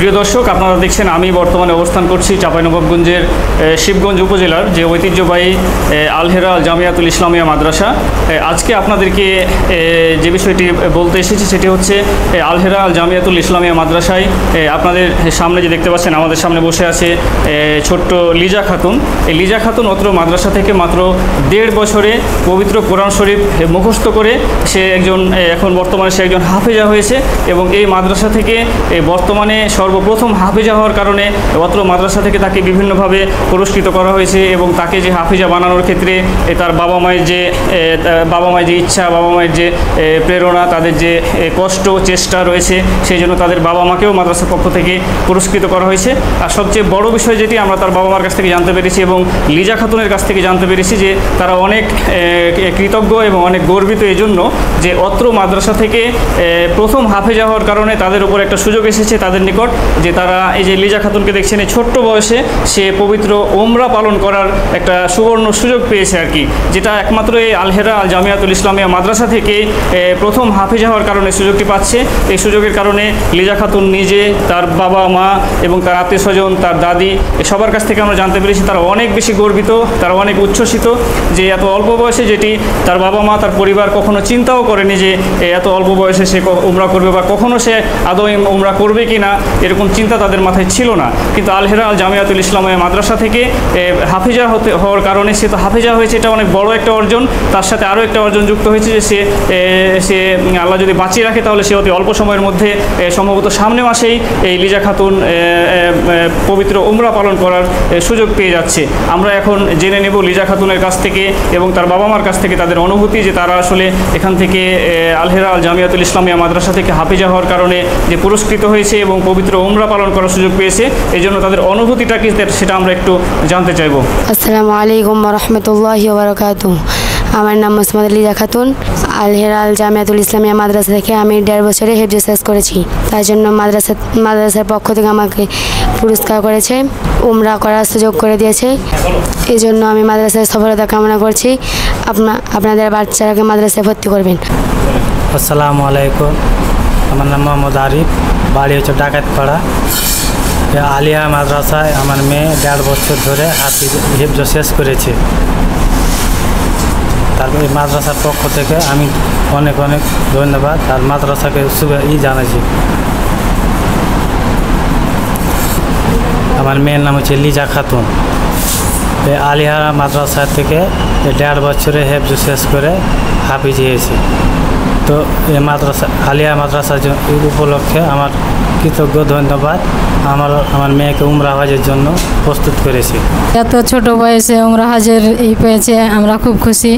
প্রিয় দর্শক, আপনারা দেখছেন আমি বর্তমানে অবস্থান করছি চাঁপাইনবাবগঞ্জের শিবগঞ্জ উপজেলার যে ঐতিহ্যবাহী আল হেরাল জামিয়াতুল ইসলামিয়া মাদ্রাসা। আজকে আপনাদেরকে যে বিষয়টি বলতে এসেছি সেটি হচ্ছে আল হেরাল জামিয়াতুল ইসলামিয়া মাদ্রাসায় আপনাদের সামনে যে দেখতে পাচ্ছেন, আমাদের সামনে বসে আছে ছোট্ট লিজা খাতুন। এই লিজা খাতুন অত্র মাদ্রাসা থেকে মাত্র 1.5 বছরে পবিত্র কোরআন শরীফ মুখস্থ করে সে এখন বর্তমানে সে একজন হাফেজা হয়েছে এবং এই মাদ্রাসা থেকে বর্তমানে সর্বপ্রথম হাফেজা হওয়ার কারণে অত্র মাদ্রাসা থেকে তাকে বিভিন্নভাবে পুরস্কৃত করা হয়েছে এবং তাকে যে হাফেজা বানানোর ক্ষেত্রে তার বাবা মায়ের যে ইচ্ছা, বাবা মায়ের যে প্রেরণা, তাদের যে কষ্ট চেষ্টা রয়েছে, সেই জন্য তাদের বাবা মাকেও মাদ্রাসার পক্ষ থেকে পুরস্কৃত করা হয়েছে। আর সবচেয়ে বড় বিষয় যেটি আমরা তার বাবা মার কাছ থেকে জানতে পেরেছি এবং লিজা খাতুনের কাছ থেকে জানতে পেরেছি যে তারা অনেক কৃতজ্ঞ এবং অনেক গর্বিত এই জন্য যে অত্র মাদ্রাসা থেকে প্রথম হাফেজা হওয়ার কারণে তাদের উপর একটা সুযোগ এসেছে তাদের নিকট, যে তারা এই যে লিজা খাতুনকে দেখছেন এই ছোট্ট বয়সে সে পবিত্র ওমরা পালন করার একটা সুবর্ণ সুযোগ পেয়েছে আর কি, যেটা একমাত্র এই আল হেরাল জামিয়াতুল ইসলামিয়া মাদ্রাসা থেকে প্রথম হাফেজা হওয়ার কারণে সুযোগটি পাচ্ছে। এই সুযোগের কারণে লিজা খাতুন নিজে, তার বাবা মা এবং তার আত্মীয় স্বজন, তার দাদি, সবার কাছ থেকে আমরা জানতে পেরেছি তারা অনেক বেশি গর্বিত, তারা অনেক উচ্ছ্বসিত যে এত অল্প বয়সে, যেটি তার বাবা মা তার পরিবার কখনো চিন্তাও করেনি যে এত অল্প বয়সে সে উমরা করবে বা কখনো সে আদৌ উমরা করবে কি না, এরকম চিন্তা তাদের মাথায় ছিল না। কিন্তু আল হেরাল জামিয়াতুল ইসলামিয়া মাদ্রাসা থেকে হাফেজা হওয়ার কারণে সে তো হাফেজা হয়েছে, এটা অনেক বড় একটা অর্জন। তার সাথে আরও একটা অর্জন যুক্ত হয়েছে যে সে আল্লাহ যদি বাঁচিয়ে রাখে তাহলে সে অতি অল্প সময়ের মধ্যে সম্ভবত সামনে মাসেই এই লিজা খাতুন পবিত্র উমরা পালন করার সুযোগ পেয়ে যাচ্ছে। আমরা এখন জেনে নেব লিজা খাতুনের কাছ থেকে এবং তার বাবা মার কাছ থেকে তাদের অনুভূতি, যে তারা আসলে এখান থেকে আল হেরাল জামিয়াতুল ইসলামিয়া মাদ্রাসা থেকে হাফেজা হওয়ার কারণে যে পুরস্কৃত হয়েছে এবং পবিত্র উমরা পালন করার সুযোগ পেয়েছে, এই জন্য তাদের অনুভূতিটা কি সেটা আমরা একটু জানতে চাইব। আসসালামু আলাইকুম ওয়া রাহমাতুল্লাহি ওয়া বারাকাতুহু। আমার নাম মোসাম্মদ লিজা খাতুন। আল হেরাল জামিয়াতুল ইসলামিয়া মাদ্রাসা থেকে আমি 1.5 বছরে হেফজ শেষ করেছি। তার জন্য মাদ্রাসার পক্ষ থেকে আমাকে পুরস্কার করেছে, উমরা করার সুযোগ করে দিয়েছে। এই জন্য আমি মাদ্রাসায় সফলতা কামনা করছি। আপনাদের বাচ্চারাকে মাদ্রাসায় ভর্তি করবেন। আসসালামু আলাইকুম, আমার নাম মোহাম্মদ আরিফ, বাড়ি হচ্ছে ডাকাতপাড়া। আলিয়া মাদ্রাসায় আমার মেয়ে 1.5 বছর ধরে হেফজ শেষ করেছে। তারপর এই মাদ্রাসার পক্ষ থেকে আমি অনেক অনেক ধন্যবাদ আর মাদ্রাসাকে জানাচ্ছি। আমার মেয়ের নাম হচ্ছে লিজা খাতুন। এই আলিয়া মাদ্রাসা থেকে 1.5 বছরে হেফজ শেষ করে হাফিজ হয়েছে। তো এই আলিয়া মাদ্রাসার উপলক্ষে আমার কৃতজ্ঞ ধন্যবাদ। আমার মেয়েকে উমরা হজের জন্য প্রস্তুত করেছি। এত ছোট বয়সে উমরা হজের পেয়েছে, আমরা খুব খুশি।